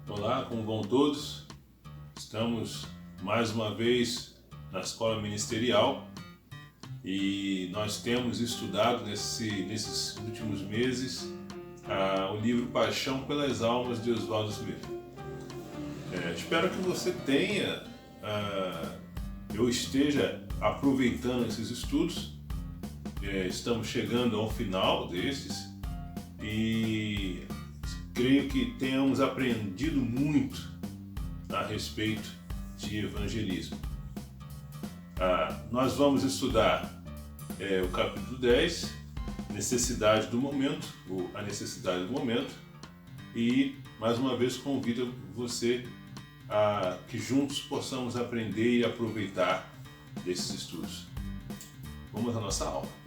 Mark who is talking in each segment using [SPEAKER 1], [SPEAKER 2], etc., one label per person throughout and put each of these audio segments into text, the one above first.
[SPEAKER 1] Olá, como vão todos? Estamos mais uma vez na Escola Ministerial e nós temos estudado nesses últimos meses o livro Paixão pelas Almas de Oswaldo Smith. Espero que você eu esteja aproveitando esses estudos. Estamos chegando ao final desses e creio que tenhamos aprendido muito a respeito de evangelismo. Nós vamos estudar o capítulo 10, necessidade do momento, ou a necessidade do momento, e mais uma vez convido você a que juntos possamos aprender e aproveitar desses estudos. Vamos à nossa aula.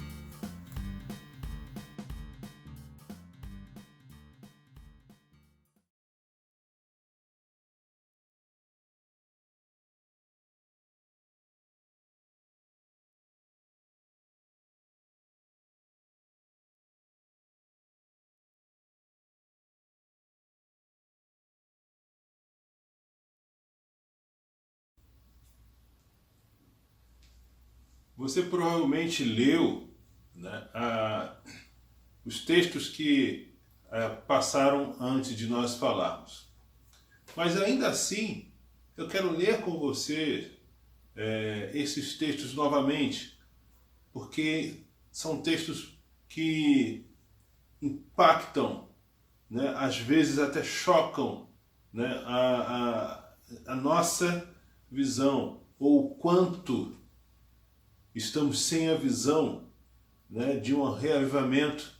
[SPEAKER 1] Você provavelmente leu, né, os textos que passaram antes de nós falarmos. Mas ainda assim, eu quero ler com você esses textos novamente, porque são textos que impactam, né, às vezes até chocam, né, a nossa visão, ou o quanto estamos sem a visão, né, de um reavivamento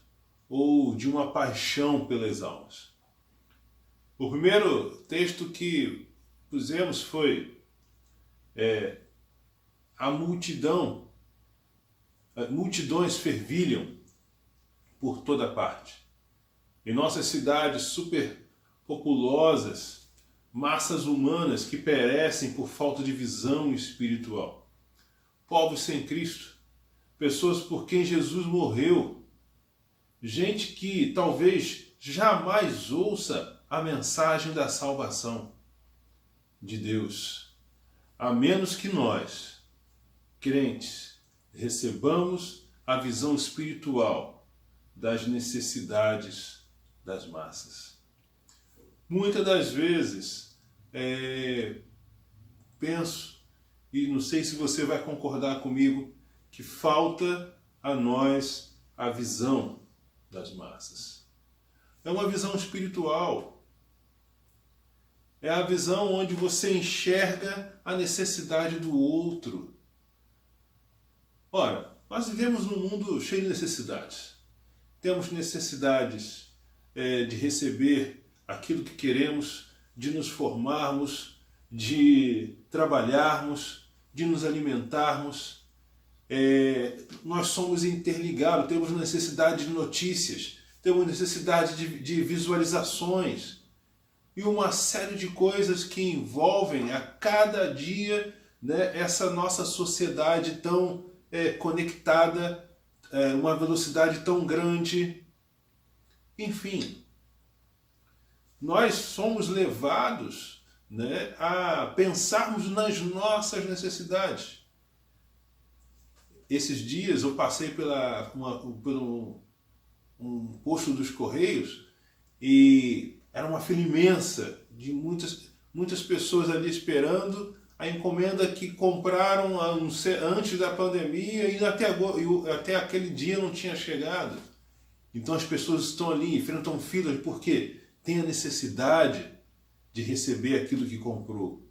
[SPEAKER 1] ou de uma paixão pelas almas. O primeiro texto que pusemos foi multidões fervilham por toda parte. Em nossas cidades superpopulosas, massas humanas que perecem por falta de visão espiritual. Povos sem Cristo, pessoas por quem Jesus morreu, gente que talvez jamais ouça a mensagem da salvação de Deus, a menos que nós, crentes, recebamos a visão espiritual das necessidades das massas. Muitas das vezes penso, e não sei se você vai concordar comigo, que falta a nós a visão das massas. É uma visão espiritual. É a visão onde você enxerga a necessidade do outro. Ora, nós vivemos num mundo cheio de necessidades. Temos necessidades de receber aquilo que queremos, de nos formarmos, de trabalharmos, de nos alimentarmos. Nós somos interligados, temos necessidade de notícias, temos necessidade de visualizações e uma série de coisas que envolvem a cada dia, né, essa nossa sociedade tão conectada, uma velocidade tão grande. Enfim, nós somos levados, né, a pensarmos nas nossas necessidades. Esses dias eu passei por um posto dos Correios e era uma fila imensa de muitas pessoas ali esperando a encomenda que compraram antes da pandemia e até aquele dia não tinha chegado. Então as pessoas estão ali, enfrentam filas porque tem a necessidade de receber aquilo que comprou.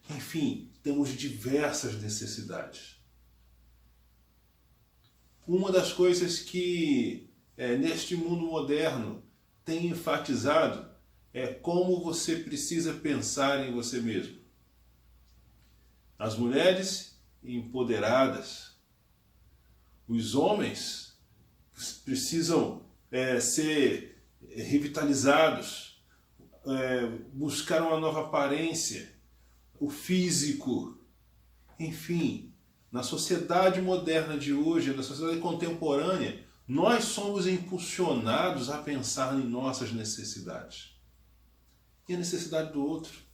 [SPEAKER 1] Enfim, temos diversas necessidades. Uma das coisas que neste mundo moderno tem enfatizado é como você precisa pensar em você mesmo. As mulheres empoderadas, os homens precisam ser revitalizados, buscar uma nova aparência, o físico, enfim, na sociedade moderna de hoje, na sociedade contemporânea, nós somos impulsionados a pensar em nossas necessidades e a necessidade do outro.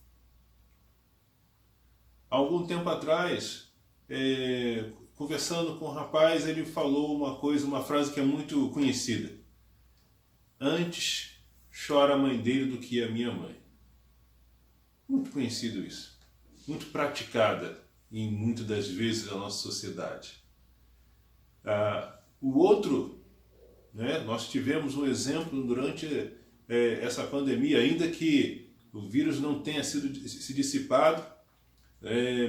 [SPEAKER 1] Há algum tempo atrás, conversando com um rapaz, ele falou uma frase que é muito conhecida. Antes chora a mãe dele do que a minha mãe. Muito conhecido isso. Muito praticada em muitas das vezes na nossa sociedade. O outro, né, nós tivemos um exemplo durante essa pandemia, ainda que o vírus não tenha se dissipado,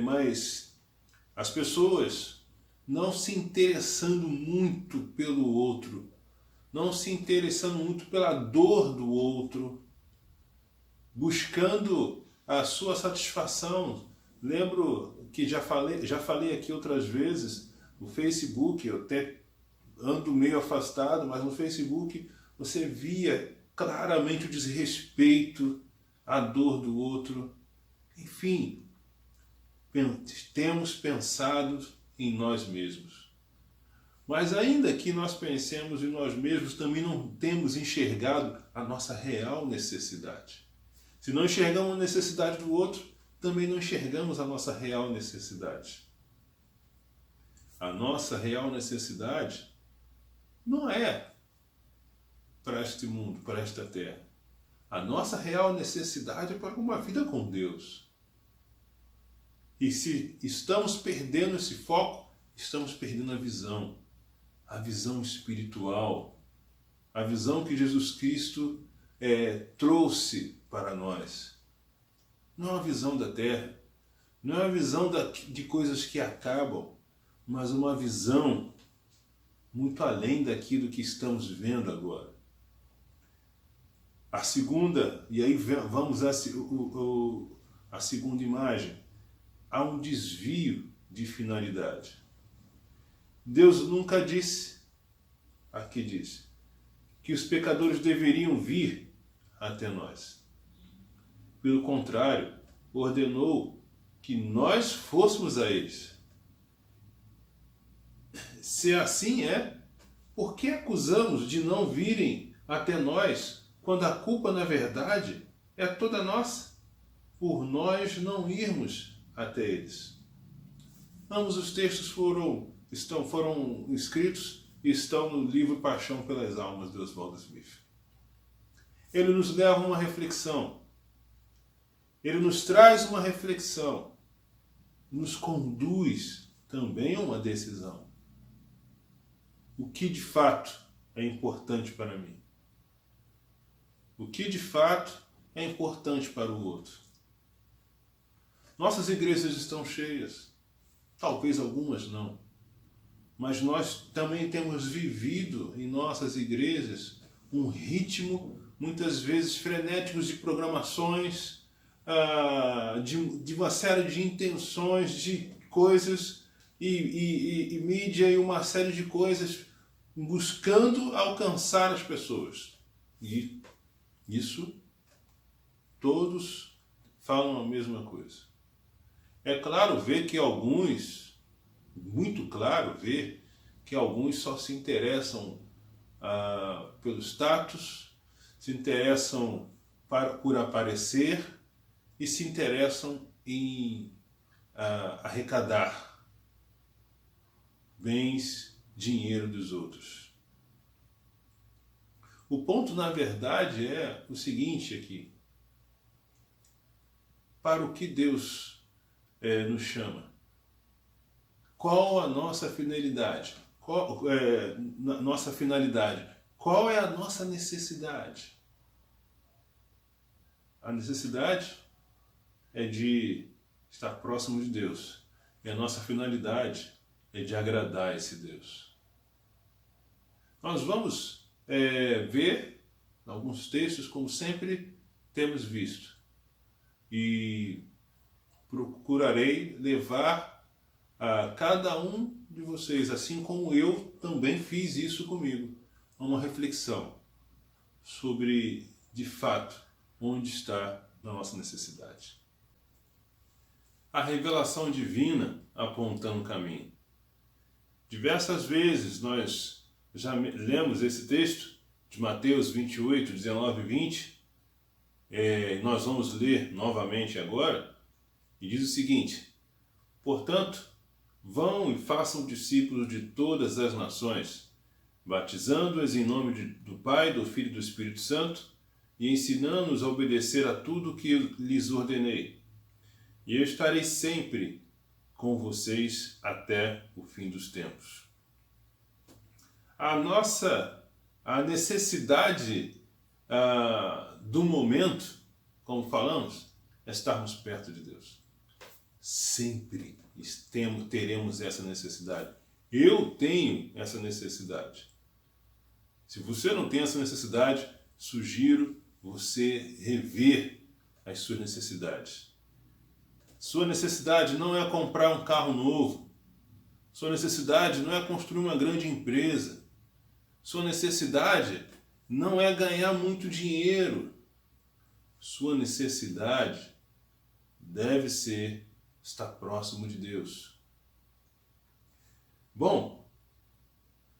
[SPEAKER 1] mas as pessoas não se interessando muito pelo outro, não se interessando muito pela dor do outro, buscando a sua satisfação. Lembro que já falei aqui outras vezes, no Facebook, eu até ando meio afastado, mas no Facebook você via claramente o desrespeito, a dor do outro. Enfim, temos pensado em nós mesmos. Mas ainda que nós pensemos em nós mesmos, também não temos enxergado a nossa real necessidade. Se não enxergamos a necessidade do outro, também não enxergamos a nossa real necessidade. A nossa real necessidade não é para este mundo, para esta terra. A nossa real necessidade é para uma vida com Deus. E se estamos perdendo esse foco, estamos perdendo a visão espiritual, a visão que Jesus Cristo trouxe para nós. Não é uma visão da terra, não é uma visão de coisas que acabam, mas uma visão muito além daquilo que estamos vendo agora. A segunda, e aí vamos a segunda imagem, há um desvio de finalidade. Deus nunca disse, aqui diz, que os pecadores deveriam vir até nós. Pelo contrário, ordenou que nós fôssemos a eles. Se assim é, por que acusamos de não virem até nós, quando a culpa, na verdade, é toda nossa, por nós não irmos até eles? Ambos os textos foram escritos e estão no livro Paixão pelas Almas, de Oswald Smith. Ele nos leva a uma reflexão. Ele nos traz uma reflexão. Nos conduz também a uma decisão. O que de fato é importante para mim? O que de fato é importante para o outro? Nossas igrejas estão cheias. Talvez algumas não. Mas nós também temos vivido em nossas igrejas um ritmo, muitas vezes frenético, de programações, de uma série de intenções, de coisas e mídia e uma série de coisas buscando alcançar as pessoas. E isso, todos falam a mesma coisa. É claro ver que alguns, muito claro ver que alguns só se interessam pelo status, se interessam por aparecer e se interessam em arrecadar bens, dinheiro dos outros. O ponto, na verdade, é o seguinte aqui. Para o que Deus nos chama? Qual a nossa finalidade? Qual é a nossa necessidade? A necessidade é de estar próximo de Deus. E a nossa finalidade é de agradar esse Deus. Nós vamos ver alguns textos, como sempre temos visto. E procurarei levar a cada um de vocês, assim como eu também fiz isso comigo, a uma reflexão sobre, de fato, onde está a nossa necessidade. a revelação divina apontando o caminho. Diversas vezes nós já lemos esse texto de Mateus 28, 19 e 20. Nós vamos ler novamente agora, e diz o seguinte: portanto, vão e façam discípulos de todas as nações, batizando-os em nome do Pai, do Filho e do Espírito Santo, e ensinando-os a obedecer a tudo que lhes ordenei. E eu estarei sempre com vocês até o fim dos tempos. A necessidade do momento, como falamos, é estarmos perto de Deus. Sempre teremos essa necessidade. Eu tenho essa necessidade. Se você não tem essa necessidade, sugiro você rever as suas necessidades. Sua necessidade não é comprar um carro novo. Sua necessidade não é construir uma grande empresa. Sua necessidade não é ganhar muito dinheiro. Sua necessidade deve ser estar próximo de Deus. Bom,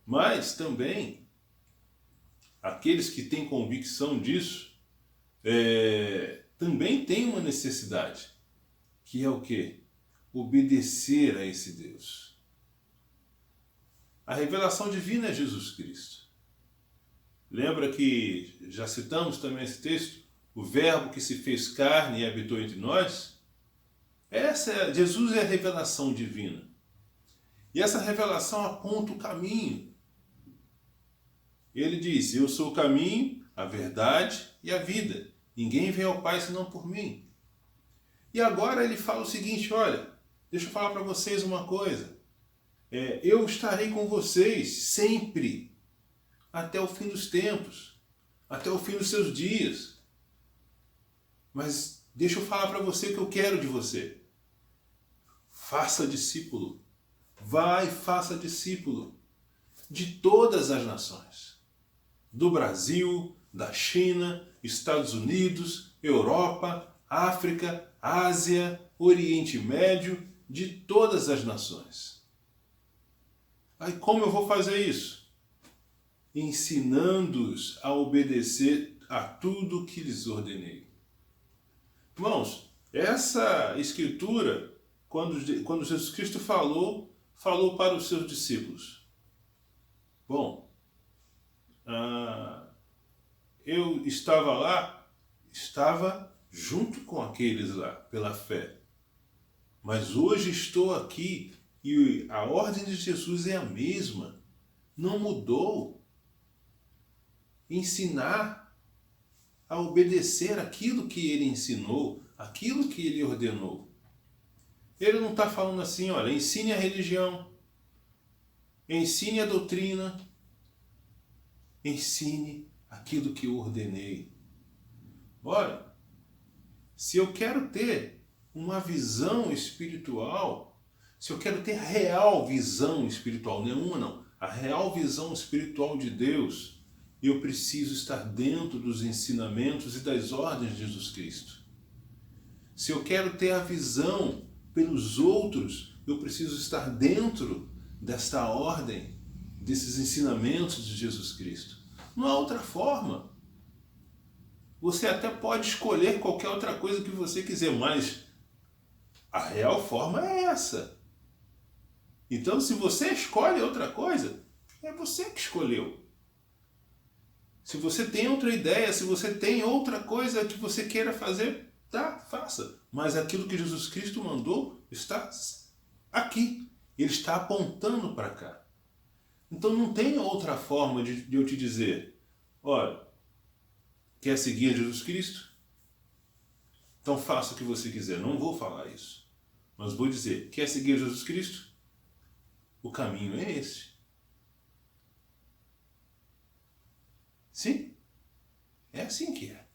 [SPEAKER 1] mas também aqueles que têm convicção disso também têm uma necessidade, que é o quê? Obedecer a esse Deus. A revelação divina é Jesus Cristo. Lembra que já citamos também esse texto? O verbo que se fez carne e habitou entre nós? Jesus é a revelação divina. E essa revelação aponta o caminho. Ele diz: eu sou o caminho, a verdade e a vida. Ninguém vem ao Pai senão por mim. E agora ele fala o seguinte: olha, deixa eu falar para vocês uma coisa. Eu estarei com vocês sempre, até o fim dos tempos, até o fim dos seus dias. Mas deixa eu falar para você o que eu quero de você. Faça discípulo. Vai, faça discípulo de todas as nações. Do Brasil, da China, Estados Unidos, Europa, África, Ásia, Oriente Médio, de todas as nações. Aí como eu vou fazer isso? Ensinando-os a obedecer a tudo que lhes ordenei. Irmãos, essa escritura, quando Jesus Cristo falou para os seus discípulos. Bom, eu estava junto com aqueles lá, pela fé. Mas hoje estou aqui e a ordem de Jesus é a mesma. Não mudou. Ensinar a obedecer aquilo que ele ensinou, aquilo que ele ordenou. Ele não está falando assim, olha, ensine a religião, ensine a doutrina, ensine aquilo que eu ordenei. Olha, se eu quero ter uma visão espiritual, se eu quero ter real visão espiritual, nenhuma não, a real visão espiritual de Deus, eu preciso estar dentro dos ensinamentos e das ordens de Jesus Cristo. Se eu quero ter a visão pelos outros, eu preciso estar dentro desta ordem, desses ensinamentos de Jesus Cristo. Não há outra forma. Você até pode escolher qualquer outra coisa que você quiser, mas a real forma é essa. Então, se você escolhe outra coisa, é você que escolheu. Se você tem outra ideia, se você tem outra coisa que você queira fazer, tá, faça. Mas aquilo que Jesus Cristo mandou está aqui. Ele está apontando para cá. Então não tem outra forma de eu te dizer, olha, quer seguir Jesus Cristo? Então faça o que você quiser. Não vou falar isso. Mas vou dizer, quer seguir Jesus Cristo? O caminho é esse. Sim, é assim que é.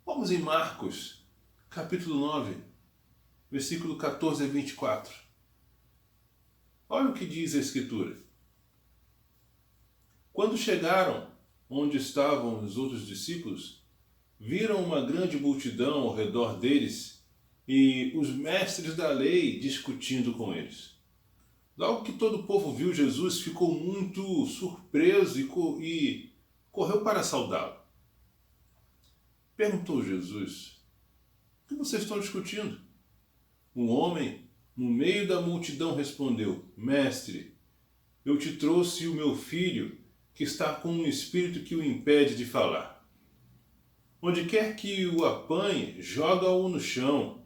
[SPEAKER 1] Vamos em Marcos, capítulo 9, versículo 14 a 24. Olha o que diz a Escritura. Quando chegaram onde estavam os outros discípulos, viram uma grande multidão ao redor deles e os mestres da lei discutindo com eles. Logo que todo o povo viu Jesus, ficou muito surpreso e correu para saudá-lo. Perguntou Jesus: o que vocês estão discutindo? Um homem, no meio da multidão, respondeu: Mestre, eu te trouxe o meu filho, que está com um espírito que o impede de falar. Onde quer que o apanhe, joga-o no chão.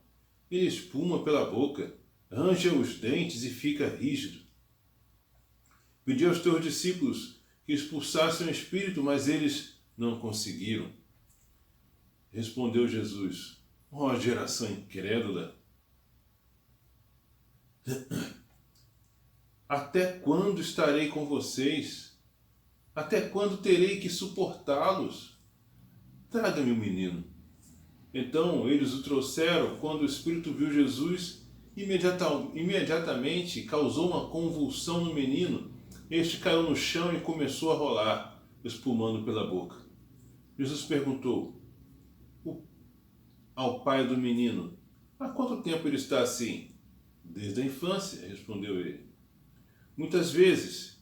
[SPEAKER 1] Ele espuma pela boca, range os dentes e fica rígido. Pedi aos teus discípulos que expulsassem o espírito, mas eles não conseguiram. Respondeu Jesus: ó geração incrédula, até quando estarei com vocês? Até quando terei que suportá-los? Traga-me o menino. Então eles o trouxeram. Quando o espírito viu Jesus, imediatamente causou uma convulsão no menino. Este caiu no chão e começou a rolar, espumando pela boca. Jesus perguntou ao pai do menino: há quanto tempo ele está assim? Desde a infância, respondeu ele. Muitas vezes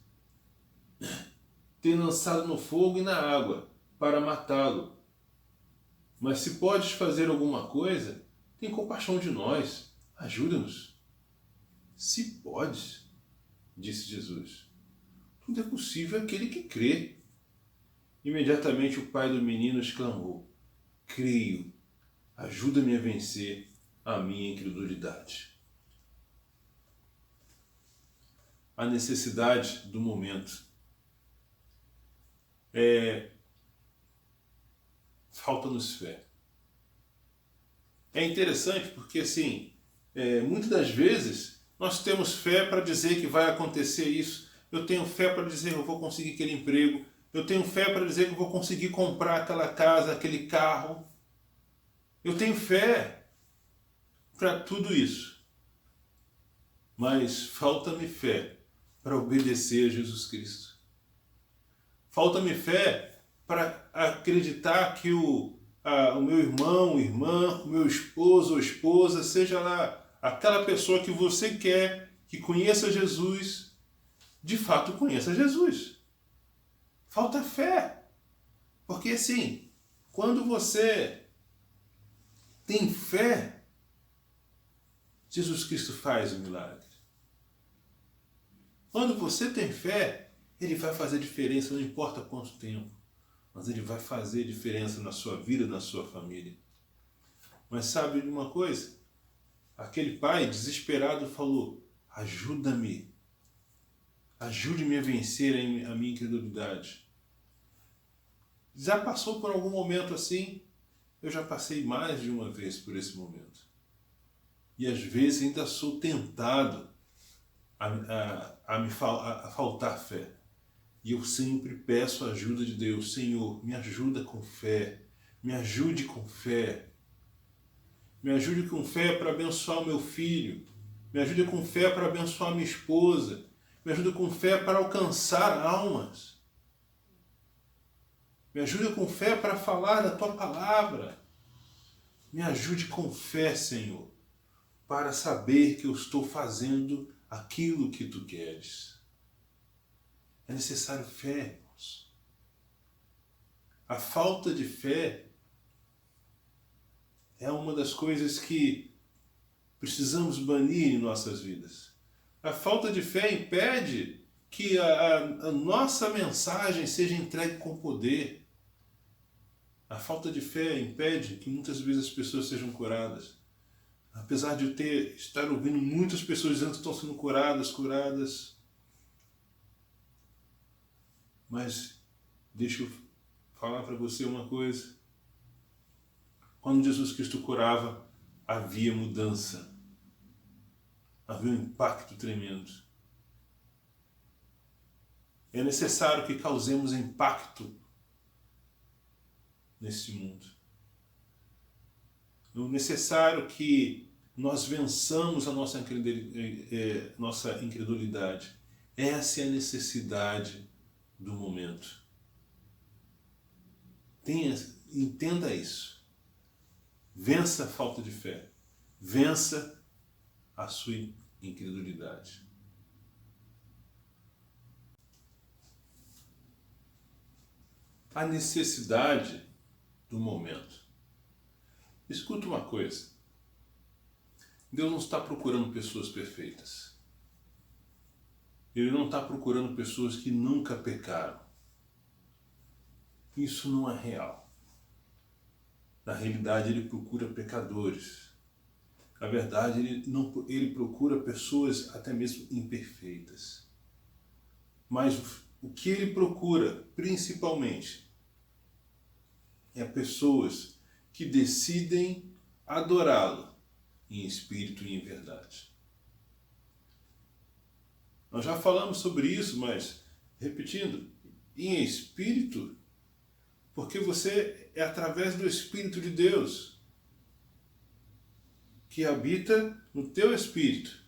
[SPEAKER 1] tem lançado no fogo e na água para matá-lo. Mas se podes fazer alguma coisa, tem compaixão de nós, ajuda-nos. Se podes, disse Jesus, tudo é possível àquele que crê. Imediatamente o pai do menino exclamou: creio, ajuda-me a vencer a minha incredulidade. A necessidade do momento. Falta-nos fé. É interessante porque, assim, muitas das vezes nós temos fé para dizer que vai acontecer isso. Eu tenho fé para dizer que eu vou conseguir aquele emprego. Eu tenho fé para dizer que eu vou conseguir comprar aquela casa, aquele carro. Eu tenho fé para tudo isso. Mas falta-me fé para obedecer a Jesus Cristo. Falta-me fé para acreditar que o meu irmão, irmã, o meu esposo ou esposa, seja lá aquela pessoa que você quer que conheça Jesus, de fato conheça Jesus. Falta fé. Porque assim, quando você tem fé, Jesus Cristo faz o milagre. Quando você tem fé, Ele vai fazer diferença, não importa quanto tempo. Mas Ele vai fazer diferença na sua vida, na sua família. Mas sabe de uma coisa? Aquele pai desesperado falou: ajuda-me. Ajude-me a vencer a minha incredulidade. Já passou por algum momento assim? Eu já passei mais de uma vez por esse momento. E às vezes ainda sou tentado a faltar fé. E eu sempre peço a ajuda de Deus. Senhor, me ajuda com fé. Me ajude com fé. Me ajude com fé para abençoar o meu filho. Me ajude com fé para abençoar minha esposa. Me ajude com fé para alcançar almas. Me ajude com fé para falar da Tua palavra. Me ajude com fé, Senhor, para saber que eu estou fazendo aquilo que Tu queres. É necessário fé, irmãos. A falta de fé é uma das coisas que precisamos banir em nossas vidas. A falta de fé impede que a nossa mensagem seja entregue com poder. A falta de fé impede que muitas vezes as pessoas sejam curadas. Apesar de eu estar ouvindo muitas pessoas dizendo que estão sendo curadas. Mas deixa eu falar para você uma coisa. Quando Jesus Cristo curava, havia mudança. Havia um impacto tremendo. É necessário que causemos impacto nesse mundo. É necessário que nós vençamos a nossa incredulidade. Essa é a necessidade do momento. Entenda isso. Vença a falta de fé. Vença a sua incredulidade. A necessidade do momento. Escuta uma coisa. Deus não está procurando pessoas perfeitas. Ele não está procurando pessoas que nunca pecaram. Isso não é real. Na realidade, ele procura pecadores. Na verdade, ele procura pessoas até mesmo imperfeitas. Mas o que ele procura, principalmente, é pessoas que decidem adorá-lo em espírito e em verdade. Nós já falamos sobre isso, mas, repetindo, em espírito, porque você é através do Espírito de Deus que habita no teu espírito.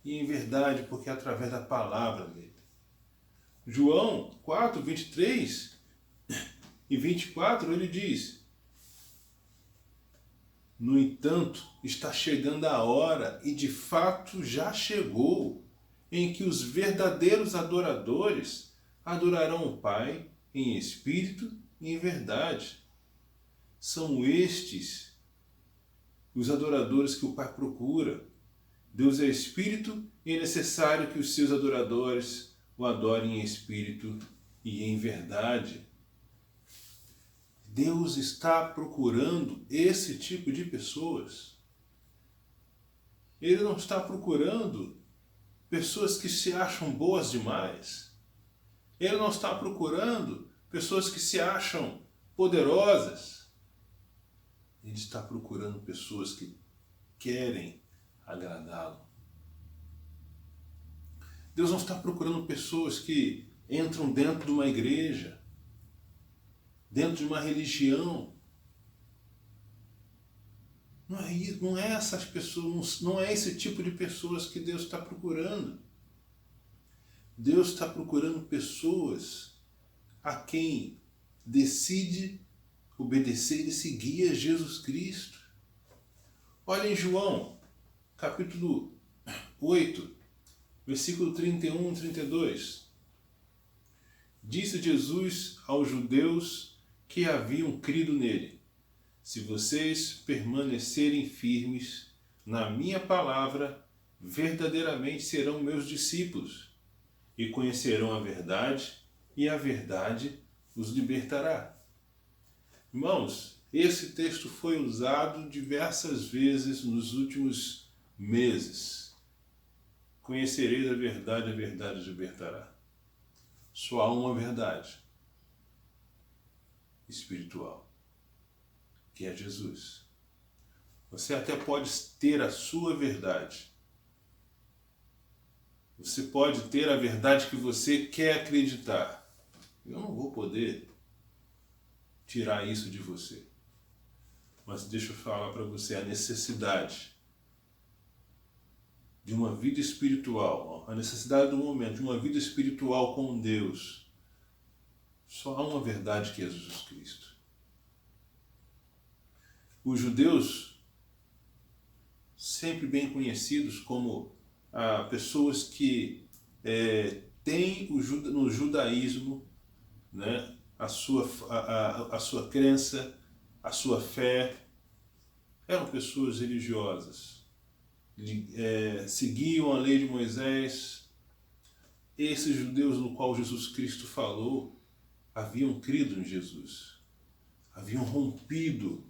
[SPEAKER 1] E em verdade, porque é através da palavra dele. João 4, 23 e 24, ele diz: no entanto, está chegando a hora, e de fato já chegou, em que os verdadeiros adoradores adorarão o Pai em espírito e em verdade. São estes os adoradores que o Pai procura. Deus é espírito e é necessário que os seus adoradores o adorem em espírito e em verdade. Deus está procurando esse tipo de pessoas. Ele não está procurando pessoas que se acham boas demais. Ele não está procurando pessoas que se acham poderosas. Ele está procurando pessoas que querem agradá-lo. Deus não está procurando pessoas que entram dentro de uma igreja, dentro de uma religião. Não é essas pessoas, não é esse tipo de pessoas que Deus está procurando. Deus está procurando pessoas a quem decide obedecer e seguir a Jesus Cristo. Olha em João, capítulo 8, versículo 31 e 32. Disse Jesus aos judeus que haviam crido nele: se vocês permanecerem firmes na minha palavra, verdadeiramente serão meus discípulos e conhecerão a verdade, e a verdade os libertará. Irmãos, esse texto foi usado diversas vezes nos últimos meses. Conhecereis a verdade os libertará. Só há uma verdade espiritual, que é Jesus. Você até pode ter a sua verdade. Você pode ter a verdade que você quer acreditar. Eu não vou poder tirar isso de você. Mas deixa eu falar para você a necessidade de uma vida espiritual, a necessidade do momento, de uma vida espiritual com Deus. Só há uma verdade, que é Jesus Cristo. Os judeus, sempre bem conhecidos como pessoas que têm no judaísmo, né, a sua crença, a sua fé, eram pessoas religiosas. Seguiam a lei de Moisés. Esses judeus no qual Jesus Cristo falou haviam crido em Jesus, haviam rompido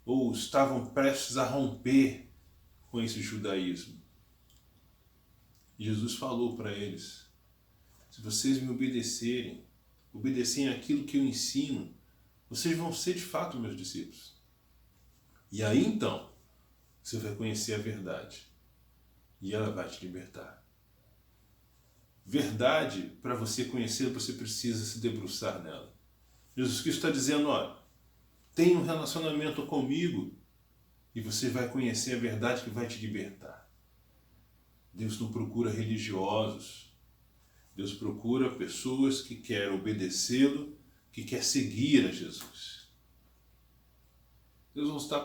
[SPEAKER 1] ou estavam prestes a romper com esse judaísmo. E Jesus falou para eles: se vocês me obedecerem aquilo que eu ensino, vocês vão ser de fato meus discípulos. E aí então, você vai conhecer a verdade. E ela vai te libertar. Verdade, para você conhecer, você precisa se debruçar nela. Jesus Cristo está dizendo: tenha um relacionamento comigo e você vai conhecer a verdade que vai te libertar. Deus não procura religiosos. Deus procura pessoas que querem obedecê-lo, que quer seguir a Jesus. Deus não está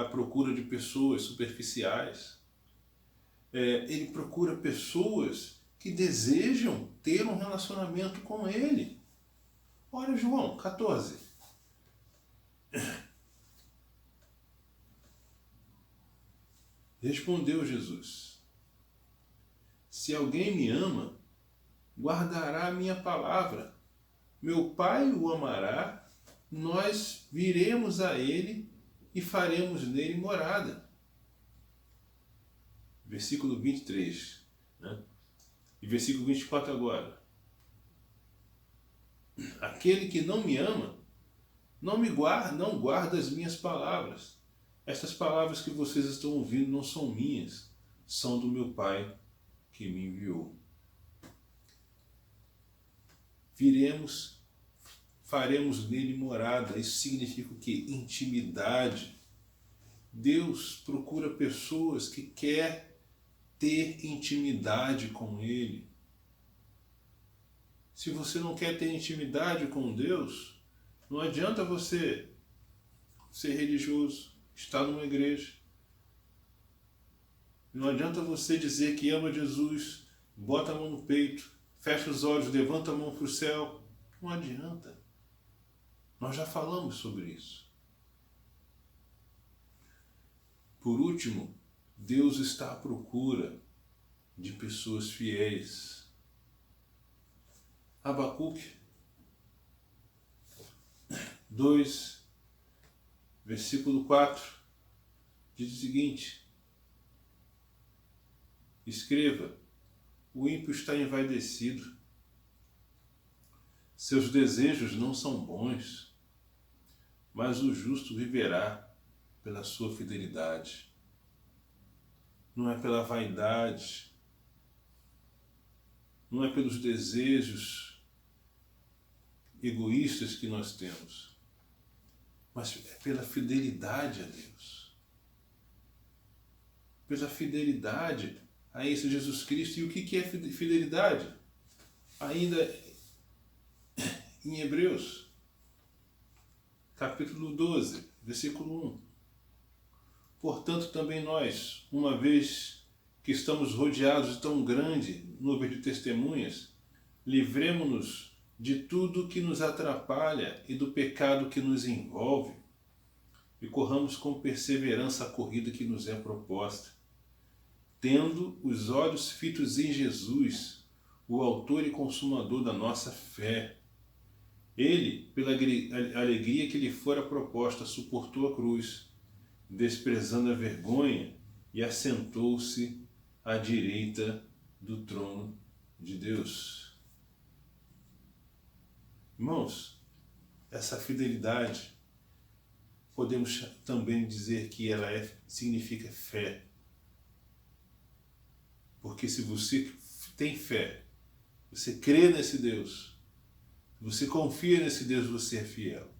[SPEAKER 1] à procura de pessoas superficiais. Ele procura pessoas que desejam ter um relacionamento com Ele. Olha João 14. Respondeu Jesus: se alguém me ama, guardará a minha palavra. Meu Pai o amará, nós viremos a ele e faremos nele morada. Versículo 23. Né? E versículo 24 agora. Aquele que não me ama, não guarda as minhas palavras. Estas palavras que vocês estão ouvindo não são minhas, são do meu Pai que me enviou. Faremos nele morada. Isso significa o quê? Intimidade. Deus procura pessoas que querem ter intimidade com Ele. Se você não quer ter intimidade com Deus, não adianta você ser religioso, estar numa igreja. Não adianta você dizer que ama Jesus, bota a mão no peito, fecha os olhos, levanta a mão para o céu. Não adianta. Nós já falamos sobre isso. Por último, Deus está à procura de pessoas fiéis. Abacuque 2, versículo 4, diz o seguinte: escreva, o ímpio está envaidecido, seus desejos não são bons, mas o justo viverá pela sua fidelidade. Não é pela vaidade, não é pelos desejos egoístas que nós temos, mas é pela fidelidade a Deus. Pela fidelidade a esse Jesus Cristo. E o que é fidelidade? Ainda em Hebreus, capítulo 12, versículo 1. Portanto, também nós, uma vez que estamos rodeados de tão grande nuvem de testemunhas, livremo-nos de tudo que nos atrapalha e do pecado que nos envolve, e corramos com perseverança a corrida que nos é proposta, tendo os olhos fitos em Jesus, o autor e consumador da nossa fé. Ele, pela alegria que lhe fora proposta, suportou a cruz, desprezando a vergonha, e assentou-se à direita do trono de Deus. Irmãos, essa fidelidade, podemos também dizer que ela significa fé. Porque se você tem fé, você crê nesse Deus, você confia nesse Deus, você é fiel.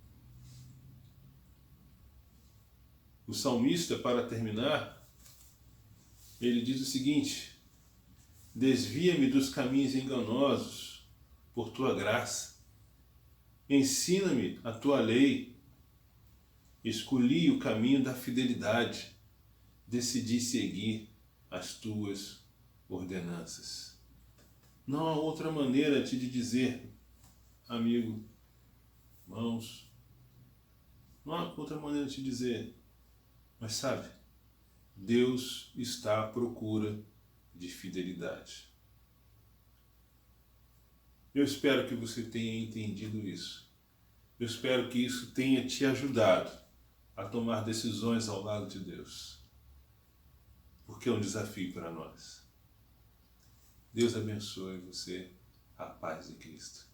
[SPEAKER 1] O salmista, para terminar, ele diz o seguinte: desvia-me dos caminhos enganosos por tua graça. Ensina-me a tua lei. Escolhi o caminho da fidelidade. Decidi seguir as tuas ordenanças. Não há outra maneira de dizer, amigo, irmãos, não há outra maneira de dizer, mas sabe, Deus está à procura de fidelidade. Eu espero que você tenha entendido isso. Eu espero que isso tenha te ajudado a tomar decisões ao lado de Deus, porque é um desafio para nós. Deus abençoe você, a paz de Cristo.